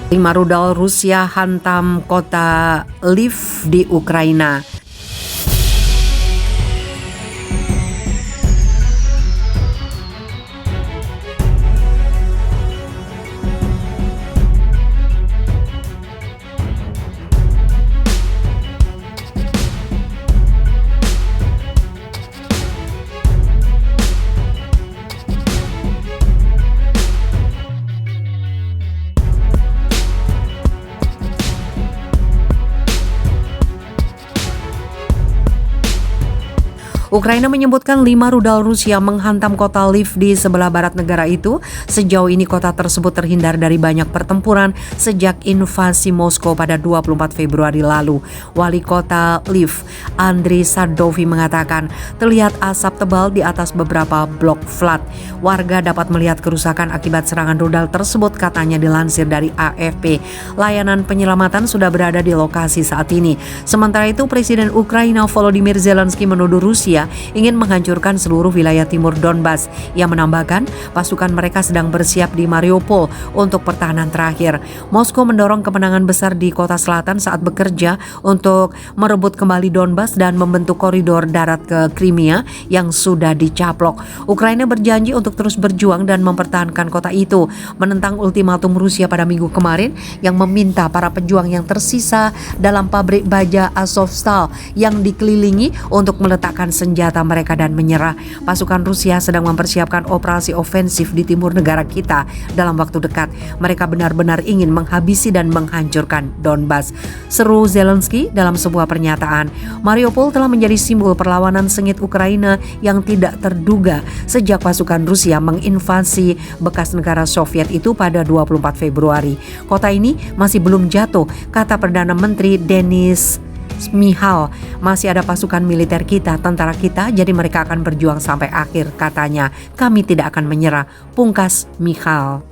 5 rudal Rusia hantam kota Lviv di Ukraina. Ukraina menyebutkan 5 rudal Rusia menghantam kota Lviv di sebelah barat negara itu. Sejauh ini kota tersebut terhindar dari banyak pertempuran sejak invasi Moskow pada 24 Februari lalu. Wali kota Lviv, Andriy Sadovi mengatakan terlihat asap tebal di atas beberapa blok flat. Warga dapat melihat kerusakan akibat serangan rudal tersebut, katanya dilansir dari AFP. Layanan penyelamatan sudah berada di lokasi saat ini. Sementara itu, Presiden Ukraina Volodymyr Zelensky menuduh Rusia ingin menghancurkan seluruh wilayah timur Donbas. Ia menambahkan pasukan mereka sedang bersiap di Mariupol untuk pertahanan terakhir. Moskow mendorong kemenangan besar di kota selatan saat bekerja untuk merebut kembali Donbas dan membentuk koridor darat ke Crimea yang sudah dicaplok. Ukraina berjanji untuk terus berjuang dan mempertahankan kota itu, menentang ultimatum Rusia pada minggu kemarin yang meminta para pejuang yang tersisa dalam pabrik baja Azovstal yang dikelilingi untuk meletakkan senjata mereka dan menyerah. Pasukan Rusia sedang mempersiapkan operasi ofensif di timur negara kita dalam waktu dekat. Mereka benar-benar ingin menghabisi dan menghancurkan Donbas, seru Zelensky dalam sebuah pernyataan. Mariupol telah menjadi simbol perlawanan sengit Ukraina yang tidak terduga sejak pasukan Rusia menginvasi bekas negara Soviet itu pada 24 Februari. Kota ini masih belum jatuh, kata Perdana Menteri Denis Shmyhal. Masih ada pasukan militer kita, tentara kita, jadi mereka akan berjuang sampai akhir, katanya. Kami tidak akan menyerah, pungkas Michal.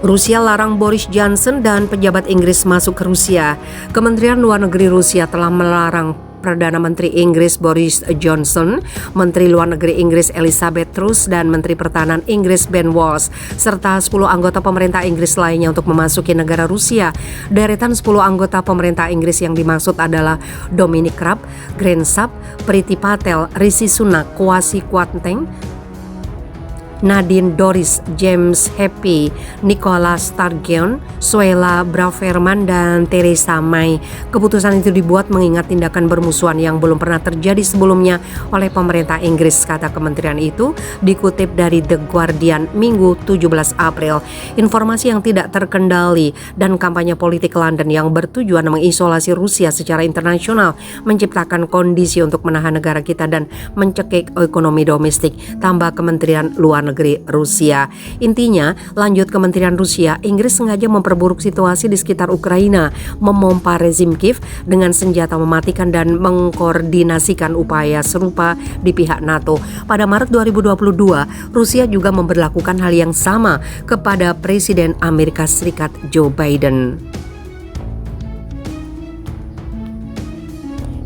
Rusia larang Boris Johnson dan pejabat Inggris masuk ke Rusia. Kementerian Luar Negeri Rusia telah melarang Perdana Menteri Inggris Boris Johnson, Menteri Luar Negeri Inggris Elizabeth Truss, dan Menteri Pertahanan Inggris Ben Wallace, serta 10 anggota pemerintah Inggris lainnya untuk memasuki negara Rusia. Deretan 10 anggota pemerintah Inggris yang dimaksud adalah Dominic Raab, Grant Shapps, Priti Patel, Rishi Sunak, Kwasi Kwarteng, Nadine Dorries, James Heppey, Nicola Sturgeon, Suella Braverman, dan Theresa May. Keputusan itu dibuat mengingat tindakan bermusuhan yang belum pernah terjadi sebelumnya oleh pemerintah Inggris, kata kementerian itu, dikutip dari The Guardian Minggu 17 April. Informasi yang tidak terkendali dan kampanye politik London yang bertujuan mengisolasi Rusia secara internasional menciptakan kondisi untuk menahan negara kita dan mencekik ekonomi domestik, tambah Kementerian Luar Negeri Rusia. Intinya, lanjut Kementerian Rusia, Inggris sengaja memperburuk situasi di sekitar Ukraina, memompa rezim Kiev dengan senjata mematikan dan mengkoordinasikan upaya serupa di pihak NATO. Pada Maret 2022, Rusia juga memberlakukan hal yang sama kepada Presiden Amerika Serikat Joe Biden.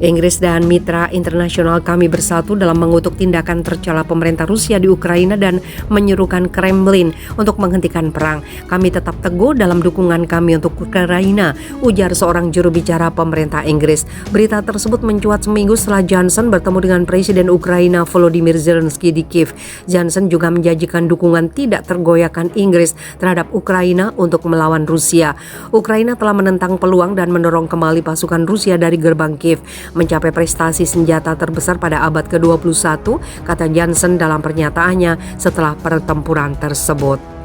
Inggris dan mitra internasional kami bersatu dalam mengutuk tindakan tercela pemerintah Rusia di Ukraina dan menyerukan Kremlin untuk menghentikan perang. Kami tetap teguh dalam dukungan kami untuk Ukraina, ujar seorang juru bicara pemerintah Inggris. Berita tersebut mencuat seminggu setelah Johnson bertemu dengan Presiden Ukraina Volodymyr Zelensky di Kiev. Johnson juga menjanjikan dukungan tidak tergoyahkan Inggris terhadap Ukraina untuk melawan Rusia. Ukraina telah menentang peluang dan mendorong kembali pasukan Rusia dari gerbang Kiev, mencapai prestasi senjata terbesar pada abad ke-21, kata Johnson dalam pernyataannya setelah pertempuran tersebut.